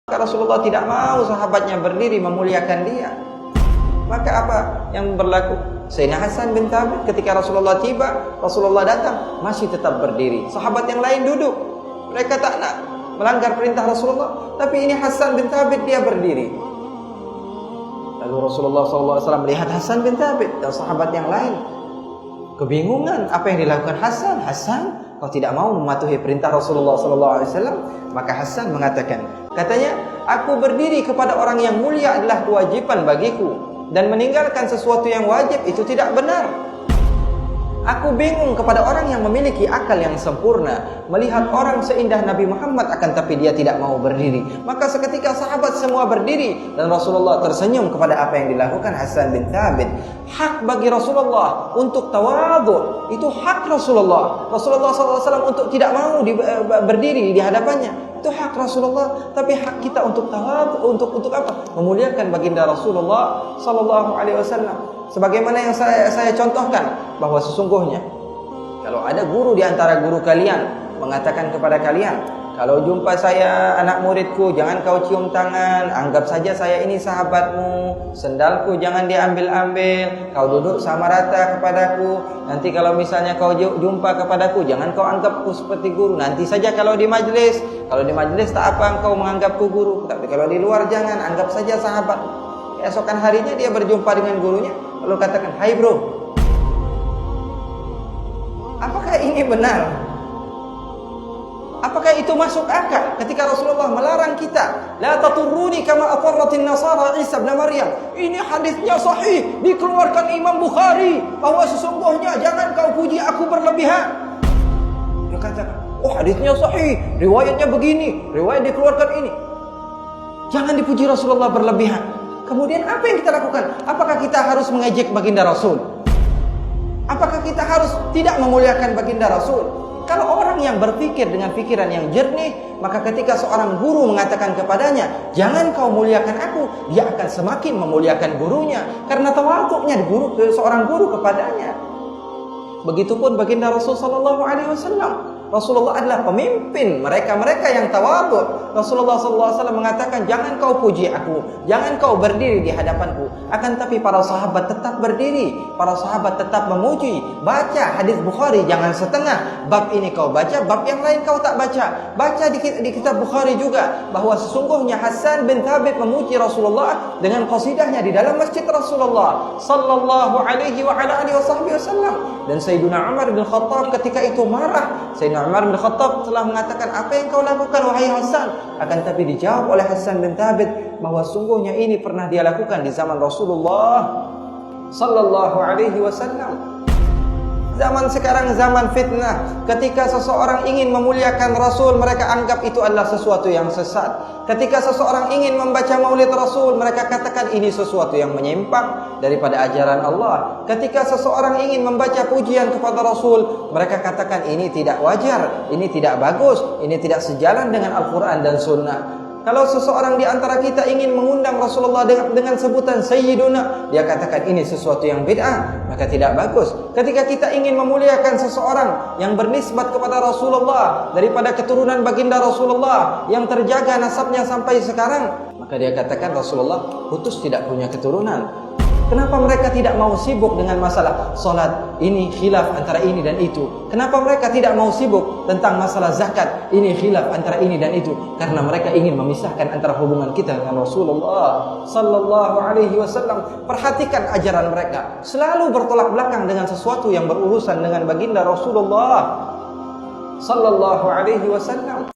Rasulullah tidak mau sahabatnya berdiri memuliakan dia. Maka apa yang berlaku? Sayyidina Hasan bin Thabit ketika Rasulullah tiba, Rasulullah datang, masih tetap berdiri. Sahabat yang lain duduk. Mereka tak nak melanggar perintah Rasulullah, tapi ini Hasan bin Thabit dia berdiri. Lalu Rasulullah SAW melihat Hasan bin Thabit dan sahabat yang lain, kebingungan apa yang dilakukan Hasan. Hasan, kau tidak mau mematuhi perintah Rasulullah SAW? Maka Hasan mengatakan, katanya, aku berdiri kepada orang yang mulia adalah kewajiban bagiku, dan meninggalkan sesuatu yang wajib itu tidak benar. Aku bingung kepada orang yang memiliki akal yang sempurna, melihat orang seindah Nabi Muhammad akan tapi dia tidak mau berdiri. Maka seketika sahabat semua berdiri dan Rasulullah tersenyum kepada apa yang dilakukan Hasan bin Thabit. Hak bagi Rasulullah untuk tawadhu, itu hak Rasulullah. Rasulullah SAW untuk tidak mau berdiri di hadapannya, itu hak Rasulullah. Tapi hak kita untuk tawadhu, untuk apa? Memuliakan baginda Rasulullah SAW. Sebagaimana yang saya contohkan, bahwa sesungguhnya kalau ada guru di antara guru kalian mengatakan kepada kalian, kalau jumpa saya anak muridku jangan kau cium tangan, anggap saja saya ini sahabatmu, sendalku jangan diambil-ambil, kau duduk sama rata kepadaku, nanti kalau misalnya kau jumpa kepadaku jangan kau anggapku seperti guru, nanti saja kalau di majlis tak apa engkau menganggapku guru, tapi kalau di luar jangan, anggap saja sahabat. Esokan harinya dia berjumpa dengan gurunya, lalu katakan, hai bro, apakah ini benar? Apakah itu masuk akal ketika Rasulullah melarang kita, la taturruni kama atarratin nasara Isa bin Maryam? Ini hadisnya sahih, dikeluarkan Imam Bukhari, bahwa sesungguhnya jangan kau puji aku berlebihan. Dia katakan, oh hadisnya sahih, riwayatnya begini, riwayat dikeluarkan ini, jangan dipuji Rasulullah berlebihan. Kemudian apa yang kita lakukan? Apakah kita harus mengejek baginda Rasul? Apakah kita harus tidak memuliakan baginda Rasul? Kalau orang yang berpikir dengan pikiran yang jernih, maka ketika seorang guru mengatakan kepadanya, jangan kau muliakan aku, dia akan semakin memuliakan gurunya, karena tawadhu'nya seorang guru kepadanya. Begitupun baginda Rasul SAW. Rasulullah adalah pemimpin mereka-mereka yang tawadhu. Rasulullah SAW mengatakan, jangan kau puji aku, jangan kau berdiri di hadapanku. Akan tapi para sahabat tetap berdiri, para sahabat tetap memuji. Baca hadis Bukhari, jangan setengah. Bab ini kau baca, bab yang lain kau tak baca. Baca di kitab Bukhari juga, bahwa sesungguhnya Hasan bin Thabit memuji Rasulullah dengan qasidahnya di dalam masjid Rasulullah Sallallahu Alaihi Wasallam. Dan Sayyidina Umar bin Khattab ketika itu marah. Sayyidina Umar bin Khattab telah mengatakan, apa yang kau lakukan wahai Hasan? Akan tapi dijawab oleh Hasan bin Thabit bahwa sungguhnya ini pernah dia lakukan di zaman Rasulullah Sallallahu Alaihi Wasallam. Zaman sekarang zaman fitnah. Ketika seseorang ingin memuliakan Rasul, mereka anggap itu adalah sesuatu yang sesat. Ketika seseorang ingin membaca maulid Rasul, mereka katakan ini sesuatu yang menyimpang daripada ajaran Allah. Ketika seseorang ingin membaca pujian kepada Rasul, mereka katakan ini tidak wajar, ini tidak bagus, ini tidak sejalan dengan Al-Quran dan Sunnah. Kalau seseorang di antara kita ingin mengundang Rasulullah dengan sebutan Sayyiduna, dia katakan ini sesuatu yang bid'ah, maka tidak bagus. Ketika kita ingin memuliakan seseorang yang bernisbat kepada Rasulullah daripada keturunan baginda Rasulullah yang terjaga nasabnya sampai sekarang, maka dia katakan Rasulullah putus tidak punya keturunan. Kenapa mereka tidak mau sibuk dengan masalah solat? Ini khilaf antara ini dan itu. Kenapa mereka tidak mau sibuk tentang masalah zakat? Ini khilaf antara ini dan itu. Karena mereka ingin memisahkan antara hubungan kita dengan Rasulullah Sallallahu Alaihi Wasallam. Perhatikan ajaran mereka, selalu bertolak belakang dengan sesuatu yang berurusan dengan baginda Rasulullah Sallallahu Alaihi Wasallam.